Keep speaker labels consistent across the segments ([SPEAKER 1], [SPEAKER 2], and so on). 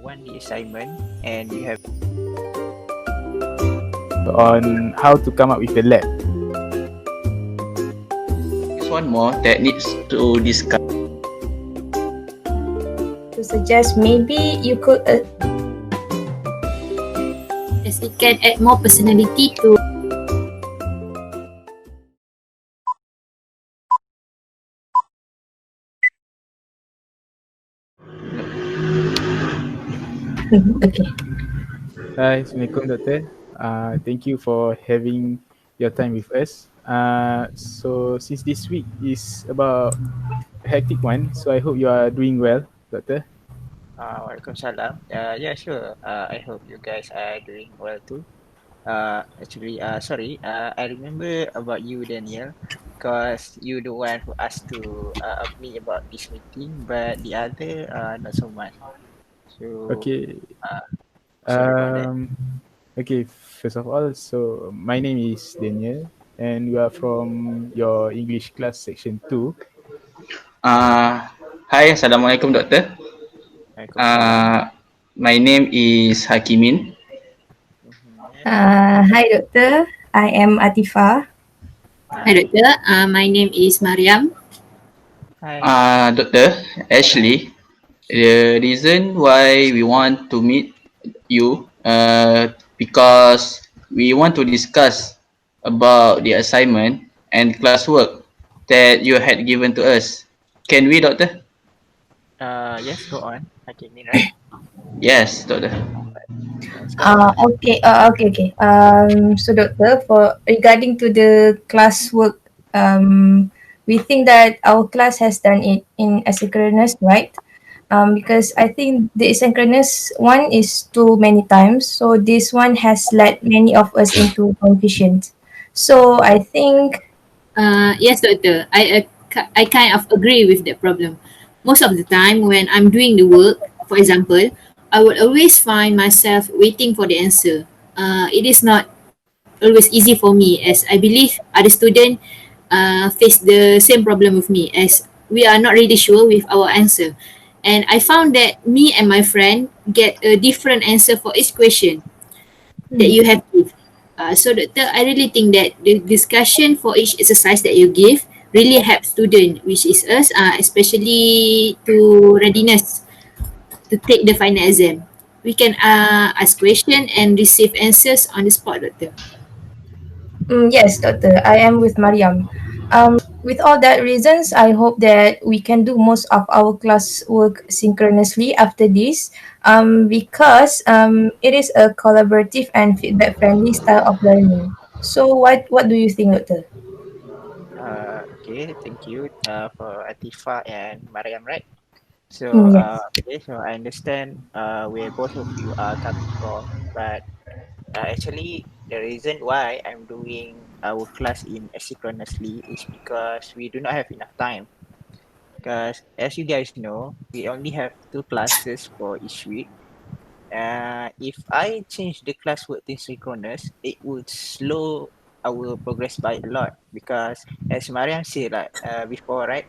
[SPEAKER 1] want the assignment and you have
[SPEAKER 2] on how to come up with the lab.
[SPEAKER 3] There's one more that needs to discuss.
[SPEAKER 4] To suggest maybe you could
[SPEAKER 5] as it can add more personality to
[SPEAKER 4] okay.
[SPEAKER 2] Hi, Assalamualaikum, Doctor. Thank you for having your time with us. So since this week is about a hectic one, so I hope you are doing well, Doctor.
[SPEAKER 1] Waalaikumsalam. Yeah, sure. I hope you guys are doing well too. Sorry. I remember about you, Daniel, because you the one who asked to me about this meeting, but the other not so much. So
[SPEAKER 2] Okay.
[SPEAKER 1] sorry about that.
[SPEAKER 2] Okay. First of all, so my name is Daniel, and we are from your English class section 2.
[SPEAKER 3] Hi, Assalamualaikum, Doctor.
[SPEAKER 1] Waalaikumsalam.
[SPEAKER 3] My name is Hakimin.
[SPEAKER 4] Hi doctor, I am Atifah.
[SPEAKER 5] Hi Doctor, my name is Mariam.
[SPEAKER 1] Hi.
[SPEAKER 3] Doctor, actually, the reason why we want to meet you, because we want to discuss about the assignment and classwork that you had given to us. Can we, Doctor?
[SPEAKER 1] Yes, go on. Hakimin, right?
[SPEAKER 3] Yes, Doctor.
[SPEAKER 1] Let's go.
[SPEAKER 4] Okay. So doctor, for regarding to the classwork, we think that our class has done it in asynchronous, right? Because I think the asynchronous one is too many times, so this one has led many of us into confusion. So I think
[SPEAKER 5] Yes, Doctor. I kind of agree with that problem. Most of the time, when I'm doing the work, for example, I would always find myself waiting for the answer. It is not always easy for me, as I believe other students face the same problem with me, as we are not really sure with our answer. And I found that me and my friend get a different answer for each question that you have give. So doctor, I really think that the discussion for each exercise that you give really helps student, which is us, especially to readiness to take the final exam. We can ask question and receive answers on the spot, doctor.
[SPEAKER 4] yes, doctor, I am with Mariam. With all that reasons, I hope that we can do most of our class work synchronously after this, because it is a collaborative and feedback friendly style of learning. So what do you think, doctor?
[SPEAKER 1] Okay, thank you for Atifa and Mariam, right? So,
[SPEAKER 4] Yes.
[SPEAKER 1] okay, so I understand where both of you are coming from, but actually, the reason why I'm doing our class in asynchronously is because we do not have enough time. Because as you guys know, we only have two classes for each week. If I change the classwork to synchronous, it would slow our progress by a lot because as Mariam said like before, right?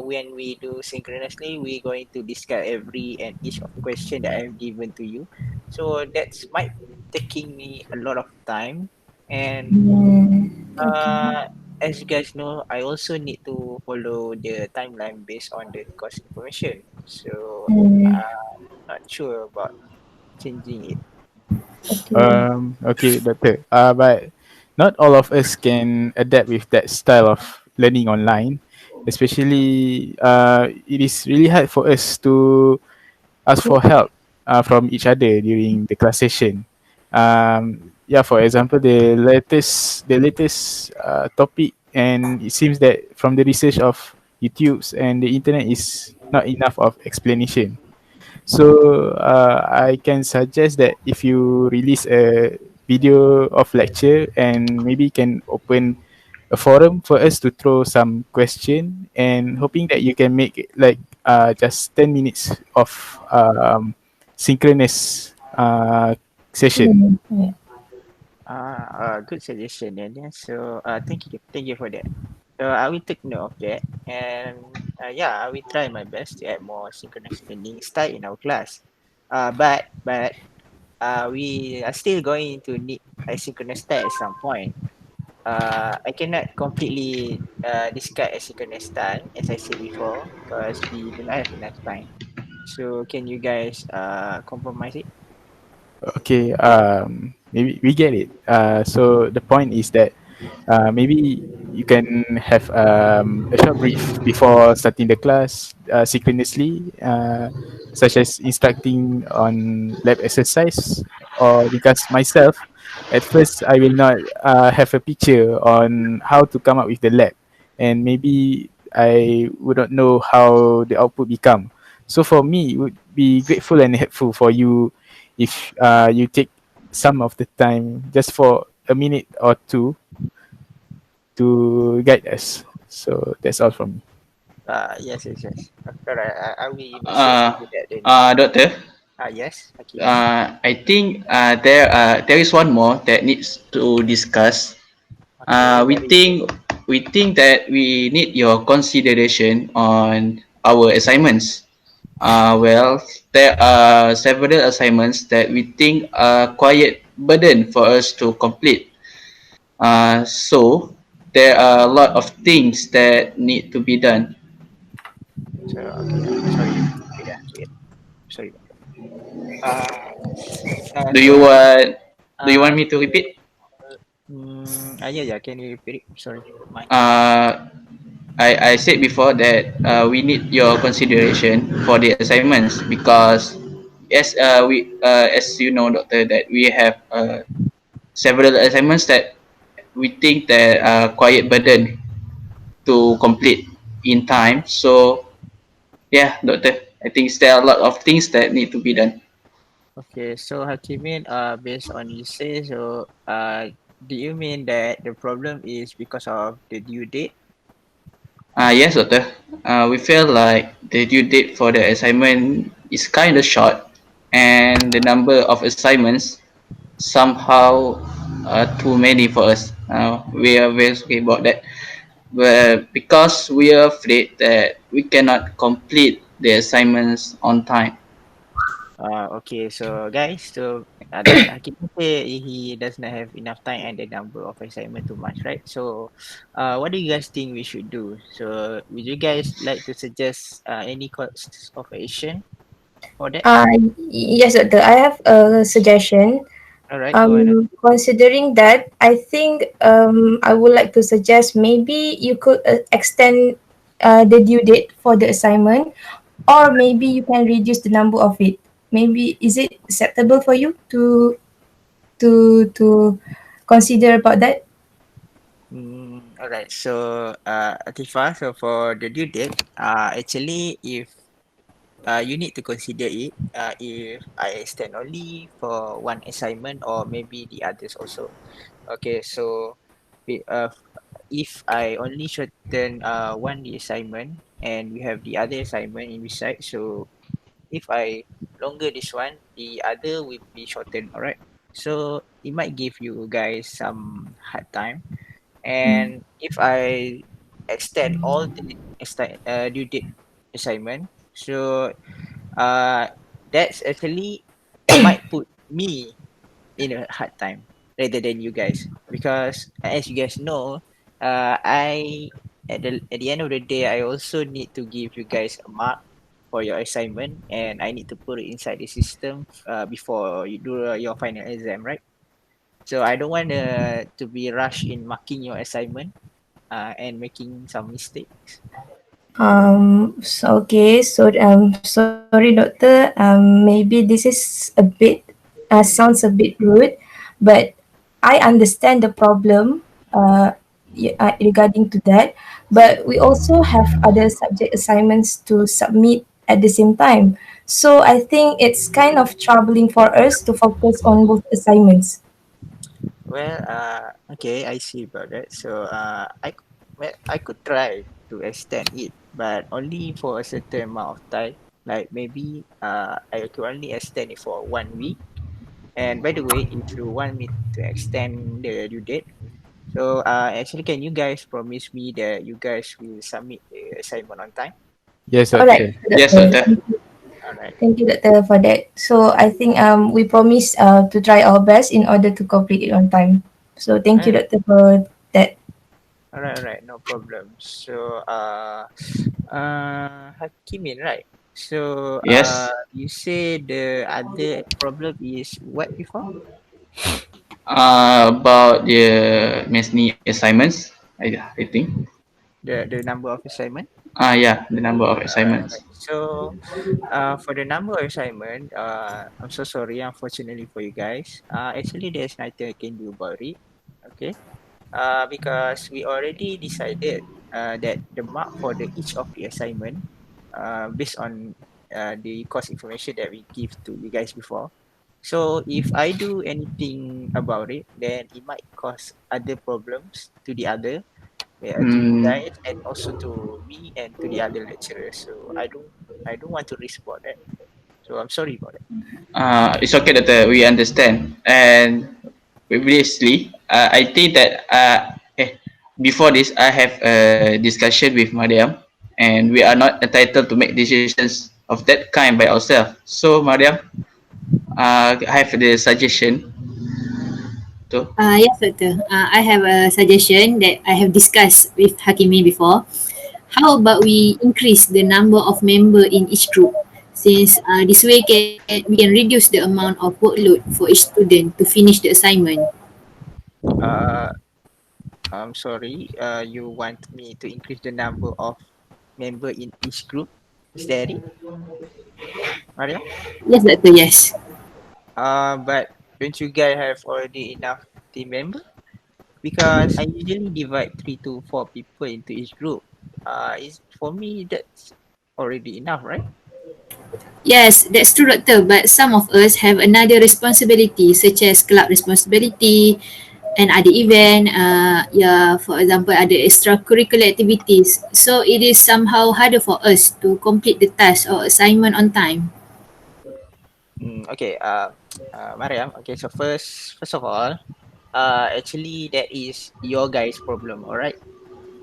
[SPEAKER 1] When we do synchronously, we're going to discuss every and each of the question that I've given to you. So that's might taking me a lot of time. And
[SPEAKER 4] Okay.
[SPEAKER 1] uh, as you guys know, I also need to follow the timeline based on the course information. So
[SPEAKER 4] Mm,
[SPEAKER 1] not sure about changing it.
[SPEAKER 4] okay.
[SPEAKER 2] Okay, Doctor. But not all of us can adapt with that style of learning online. Especially, it is really hard for us to ask for help from each other during the class session. Yeah, for example, the latest topic, and it seems that from the research of YouTube's and the internet is not enough of explanation. So I can suggest that if you release a video of lecture and maybe can open a forum for us to throw some question and hoping that you can make it like just 10 minutes of synchronous session.
[SPEAKER 4] Yeah.
[SPEAKER 1] Good suggestion, then. Yeah. So, thank you for that. So, I will take note of that, and yeah, I will try my best to add more synchronous learning style in our class. But we are still going to need asynchronous test at some point. I cannot completely discard asynchronous time as I said before because we do not have enough time. So can you guys compromise it?
[SPEAKER 2] Okay, maybe we get it. So the point is that maybe you can have a short brief before starting the class synchronously, such as instructing on lab exercise. Or because myself, at first I will not have a picture on how to come up with the lab, and maybe I would not know how the output become. So for me, it would be grateful and helpful for you if you take some of the time just for a minute or two to guide us. So that's all from me.
[SPEAKER 1] Yes. Alright, I will make sure to
[SPEAKER 3] Uh,
[SPEAKER 1] do that, Daniel.
[SPEAKER 3] Doctor,
[SPEAKER 1] Yes, Hakimin.
[SPEAKER 3] I think there is one more that needs to discuss.
[SPEAKER 1] Okay,
[SPEAKER 3] We
[SPEAKER 1] what is it?
[SPEAKER 3] think that we need your consideration on our assignments. Well, there are several assignments that we think are quite burden for us to complete. So there are a lot of things that need to be done.
[SPEAKER 1] So okay, sorry, wait, wait. Sorry. Uh,
[SPEAKER 3] Do
[SPEAKER 1] so
[SPEAKER 3] you
[SPEAKER 1] Hakim,
[SPEAKER 3] want do you want
[SPEAKER 1] uh,
[SPEAKER 3] me to repeat?
[SPEAKER 1] yeah, can you repeat it? Sorry, mine.
[SPEAKER 3] Uh, I said before that we need your consideration for the assignments because as you know, doctor, that we have several assignments that we think that are quite burden to complete in time. So yeah, doctor, I think there are a lot of things that need to be done.
[SPEAKER 1] Okay, so Hakimin, based on you say, so do you mean that the problem is because of the due date?
[SPEAKER 3] Yes, doctor. We feel like the due date for the assignment is kind of short, and the number of assignments somehow too many for us. We are very sorry about that. But because we are afraid that we cannot complete the assignments on time.
[SPEAKER 1] Okay, so guys, so that Hakimin say he does not have enough time and the number of assignment too much, right? So, what do you guys think we should do? So, would you guys like to suggest any course of action for that?
[SPEAKER 4] Uh, yes, doctor. I have a suggestion.
[SPEAKER 1] All right, go on.
[SPEAKER 4] Considering that, I think I would like to suggest maybe you could extend the due date for the assignment, or maybe you can reduce the number of it. Maybe is it acceptable for you to consider about that?
[SPEAKER 1] All right. So, Atifah, so for the due date, actually, if you need to consider it, if I extend only for one assignment or maybe the others also. Okay, so we- uh, if I only shorten one the assignment and we have the other assignment in beside, so if I longer this one, the other will be shortened. All right. So it might give you guys some hard time.
[SPEAKER 4] Mm.
[SPEAKER 1] And if I extend all the due date assignment, so uh, that's actually might put me in a hard time rather than you guys because as you guys know, I at the end of the day I also need to give you guys a mark for your assignment and I need to put it inside the system before you do your final exam, right? So I don't want to be rushed in marking your assignment and making some mistakes.
[SPEAKER 4] Sorry, doctor. Maybe this is a bit sounds a bit rude, but I understand the problem regarding to that. But we also have other subject assignments to submit at the same time. So I think it's kind of troubling for us to focus on both assignments.
[SPEAKER 1] Well, okay, I see about that. So, well, I could try to extend it, but only for a certain amount of time. Like maybe, I could only extend it for 1 week. And by the way, if you want me to extend the due date, so actually, can you guys promise me that you guys will submit the assignment on time?
[SPEAKER 2] Yes,
[SPEAKER 4] All right,
[SPEAKER 2] doctor.
[SPEAKER 3] Yes,
[SPEAKER 4] doctor.
[SPEAKER 3] doctor.
[SPEAKER 1] Right.
[SPEAKER 4] Thank you, Doctor, for that. So I think we promise to try our best in order to complete it on time. So thank you,
[SPEAKER 1] Alright.
[SPEAKER 4] Doctor, for that.
[SPEAKER 1] Alright, no problem. So Hakimin, right? So
[SPEAKER 3] Yes.
[SPEAKER 1] you say the other problem is what before?
[SPEAKER 3] About the many assignments, I think.
[SPEAKER 1] The number of assignment.
[SPEAKER 3] Yeah, the number of assignments.
[SPEAKER 1] Right. So for the number of assignment, I'm so sorry, unfortunately for you guys. Actually, there's nothing I can do about it. Okay. Because we already decided that the mark for the each of the assignment, based on the course information that we give to you guys before. So if I do anything about it, then it might cause other problems to the other, to you
[SPEAKER 3] Mm,
[SPEAKER 1] guys, and also to me and to the other lecturers. So I don't want to risk about that. So I'm sorry about that.
[SPEAKER 3] it's okay that we understand. And previously, I think that before this, I have a discussion with Mariam, and we are not entitled to make decisions of that kind by ourselves. So, Mariam, I have the suggestion to.
[SPEAKER 5] Yes, Doctor. I have a suggestion that I have discussed with Hakimin before. How about we increase the number of member in each group? Since this way we can reduce the amount of workload for each student to finish the assignment.
[SPEAKER 1] Uh, I'm sorry. You want me to increase the number of member in each group? Is that it, Maria?
[SPEAKER 5] Yes, Doctor. Yes.
[SPEAKER 1] But don't you guys have already enough team member? Because I usually divide 3 to 4 people into each group. Is for me that's already enough, right?
[SPEAKER 5] Yes, that's true, Doctor. But some of us have another responsibility, such as club responsibility and other event. Yeah, for example, other extracurricular activities. So it is somehow harder for us to complete the task or assignment on time.
[SPEAKER 1] Okay. Mariam. Okay. So first of all, actually that is your guys' problem. All right,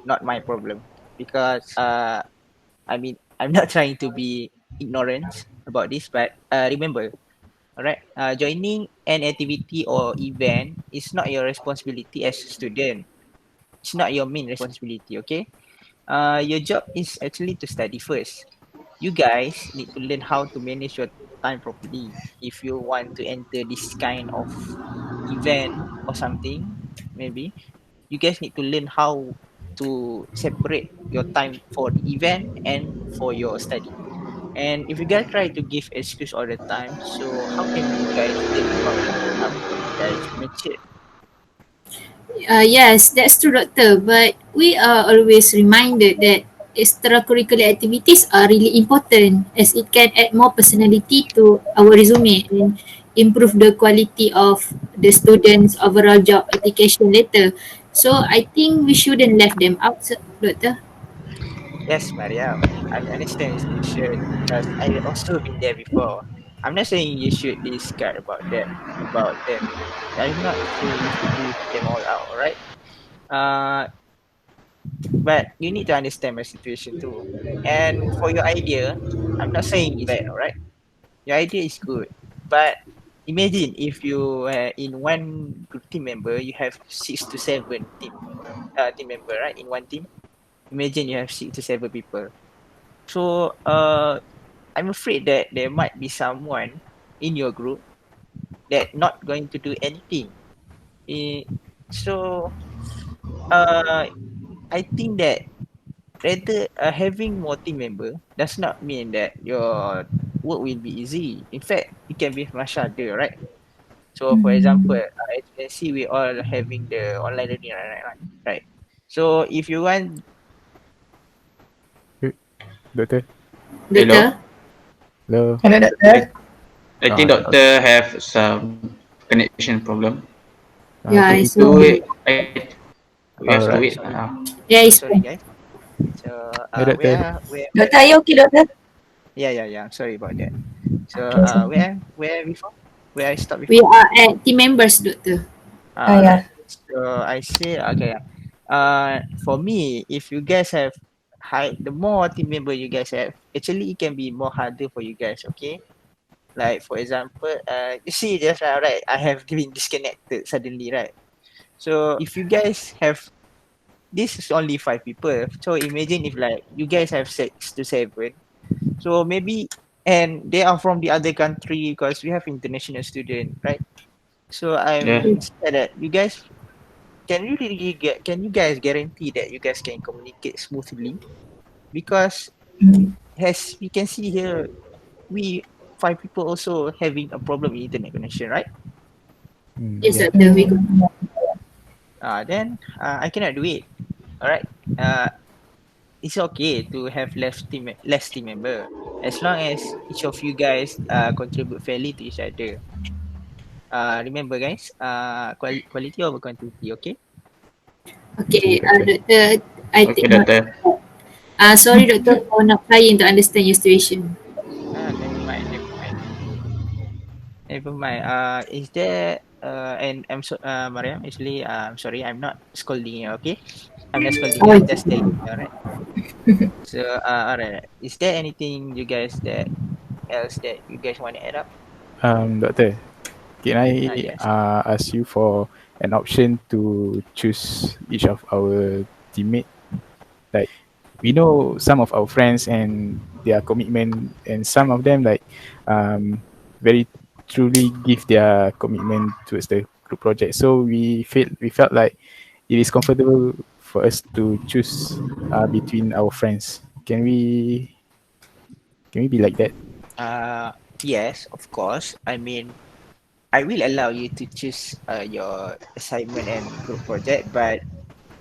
[SPEAKER 1] not my problem. Because I mean, I'm not trying to be ignorant about this, but remember, all right, joining an activity or event is not your responsibility as a student. It's not your main responsibility. Okay. Your job is actually to study first. You guys need to learn how to manage your time properly. If you want to enter this kind of event or something, maybe you guys need to learn how to separate your time for the event and for your study. And if you guys try to give excuse all the time, so how can you guys learn about it? How can you guys mature?
[SPEAKER 5] Yes, that's true, Doctor. But we are always reminded that extracurricular activities are really important as it can add more personality to our resume and improve the quality of the students' overall job application later. So I think we shouldn't let them out, Doctor.
[SPEAKER 1] Yes, Mariam, I understand your situation because I also been there before. I'm not saying you should discard about them. I'm not saying you should leave them all out, alright? Uh, but you need to understand my situation too. And for your idea, I'm not saying it's bad, alright? Your idea is good, but imagine if you in one group team member you have 6 to 7 team member, right? In one team, imagine you have 6 to 7 people. So I'm afraid that there might be someone in your group that not going to do anything. Eh, so uh, I think that rather having more team member does not mean that your work will be easy. In fact, it can be much harder, right? So for example,
[SPEAKER 4] Mm.
[SPEAKER 1] as you can see, we all having the online learning, right? So if you want,
[SPEAKER 2] Doctor.
[SPEAKER 3] Hello.
[SPEAKER 5] Doctor?
[SPEAKER 2] Hello.
[SPEAKER 4] Hello,
[SPEAKER 3] I,
[SPEAKER 4] Doctor.
[SPEAKER 3] I think doctor have some connection problem.
[SPEAKER 5] Yeah,
[SPEAKER 2] Two
[SPEAKER 5] I
[SPEAKER 3] Do
[SPEAKER 2] people.
[SPEAKER 5] saw.
[SPEAKER 3] we? We have to wait.
[SPEAKER 1] sorry, sorry,
[SPEAKER 5] Yeah, I
[SPEAKER 1] sorry,
[SPEAKER 5] saw.
[SPEAKER 1] guys. So
[SPEAKER 2] Hi, Doctor.
[SPEAKER 4] Doctor, are you okay, Doctor?
[SPEAKER 1] yeah. Sorry about that. So
[SPEAKER 4] Okay, so
[SPEAKER 1] where before? Where I stopped
[SPEAKER 5] We
[SPEAKER 1] before?
[SPEAKER 5] are at team members, Doctor.
[SPEAKER 1] Alright.
[SPEAKER 4] yeah.
[SPEAKER 1] So I say okay. For me, if you guys have the more team member you guys have, actually it can be more harder for you guys. Okay, like for example, you see just now, right? I have been disconnected suddenly, right? So if you guys have, this is only 5 people. So imagine if like you guys have 6 to 7. So maybe, and they are from the other country because we have international student, right? So
[SPEAKER 3] Yeah.
[SPEAKER 1] I'm scared that you guys, can you guys guarantee that you guys can communicate smoothly? Because as we can see here, we 5 people also having a problem with internet connection, right?
[SPEAKER 5] Yes,
[SPEAKER 2] Yeah.
[SPEAKER 5] Doctor. We go.
[SPEAKER 1] Then I cannot do it. All right. It's okay to have less team member as long as each of you guys contribute fairly to each other. Remember guys, quality over quantity. Okay.
[SPEAKER 5] Okay,
[SPEAKER 2] Okay, Doctor.
[SPEAKER 5] Doctor. I
[SPEAKER 3] Okay,
[SPEAKER 5] think.
[SPEAKER 3] Doctor.
[SPEAKER 5] Sorry, Doctor, for not trying to understand your situation.
[SPEAKER 1] Never mind. Never mind. Never mind. Is there and I'm so Mariam, actually, I'm sorry, I'm not scolding you. Okay, I'm not scolding you.
[SPEAKER 5] Oh,
[SPEAKER 1] I'm just telling you. All right. So alright. Is there anything you guys that else that you guys want to add up?
[SPEAKER 2] Doctor, can I
[SPEAKER 1] Yes.
[SPEAKER 2] ask you for an option to choose each of our teammate? Like, we know some of our friends and their commitment, and some of them like very truly give their commitment towards the group project. So we felt like it is comfortable for us to choose between our friends. Can we be like that?
[SPEAKER 1] Uh, yes, of course. I mean, I will allow you to choose your assignment and group project, but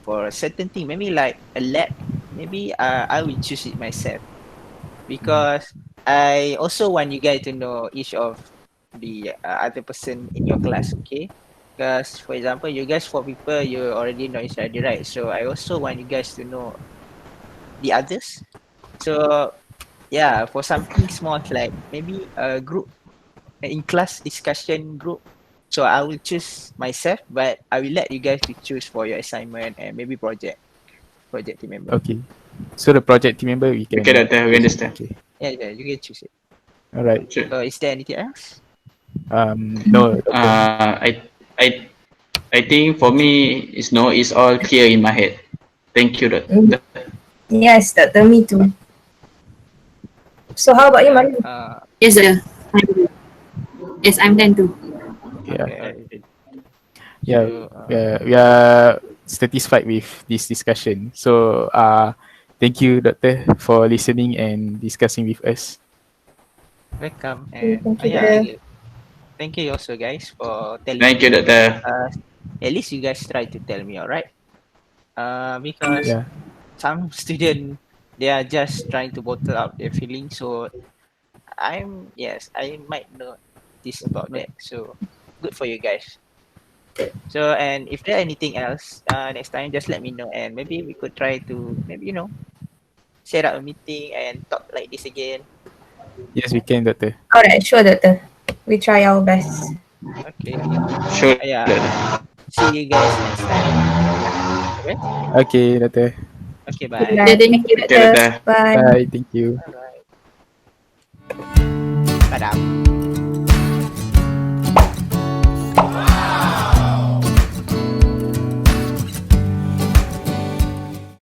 [SPEAKER 1] for a certain thing, maybe like a lab, maybe I will choose it myself because I also want you guys to know each of the other person in your class, okay? Because for example, you guys 4 people, you already know each other, right? So I also want you guys to know the others. So yeah, for something small like maybe a group in class discussion group. So I will choose myself, but I will let you guys to choose for your assignment and maybe project team member.
[SPEAKER 2] Okay. So the project team member we
[SPEAKER 3] Okay,
[SPEAKER 2] can
[SPEAKER 3] Doctor. We
[SPEAKER 2] choose.
[SPEAKER 3] understand.
[SPEAKER 2] Okay.
[SPEAKER 1] Yeah, you can choose it.
[SPEAKER 2] All right.
[SPEAKER 3] Sure.
[SPEAKER 1] Is there anything else?
[SPEAKER 2] No, Doctor.
[SPEAKER 3] I think for me, it's all clear in my head. Thank you, Doctor.
[SPEAKER 4] Yes, Doctor, me too. So how about you,
[SPEAKER 1] Yeah.
[SPEAKER 4] Maria?
[SPEAKER 5] yes, Doctor. Yes, I'm done too.
[SPEAKER 2] Yeah.
[SPEAKER 1] Okay. Alright.
[SPEAKER 2] Yeah.
[SPEAKER 1] So
[SPEAKER 2] We are satisfied with this discussion. So thank you, Doctor, for listening and discussing with us.
[SPEAKER 1] welcome
[SPEAKER 4] Okay,
[SPEAKER 1] and
[SPEAKER 4] thank you,
[SPEAKER 1] yeah,
[SPEAKER 4] Doctor.
[SPEAKER 1] thank you also guys for telling
[SPEAKER 3] Thank you,
[SPEAKER 1] me.
[SPEAKER 3] Doctor.
[SPEAKER 1] Uh, at least you guys try to tell me, alright? Because
[SPEAKER 2] Yeah.
[SPEAKER 1] some student they are just trying to bottle up their feelings. So I might know this about that. So good for you guys. So and if there anything else, next time just let me know and maybe we could try to maybe set up a meeting and talk like this again.
[SPEAKER 2] Yes, we can, Doctor.
[SPEAKER 4] All right, sure, Doctor. We try our best.
[SPEAKER 1] Okay.
[SPEAKER 3] Sure,
[SPEAKER 1] Yeah,
[SPEAKER 3] Doctor.
[SPEAKER 1] and see you guys next time. Okay.
[SPEAKER 2] Okay, Doctor.
[SPEAKER 1] Okay.
[SPEAKER 4] Okay,
[SPEAKER 1] Bye.
[SPEAKER 4] right.
[SPEAKER 5] Thank
[SPEAKER 4] Thank you,
[SPEAKER 5] you.
[SPEAKER 3] Okay,
[SPEAKER 4] Doctor.
[SPEAKER 3] Doctor.
[SPEAKER 4] Bye.
[SPEAKER 2] Bye. Thank you.
[SPEAKER 1] All right. Padam.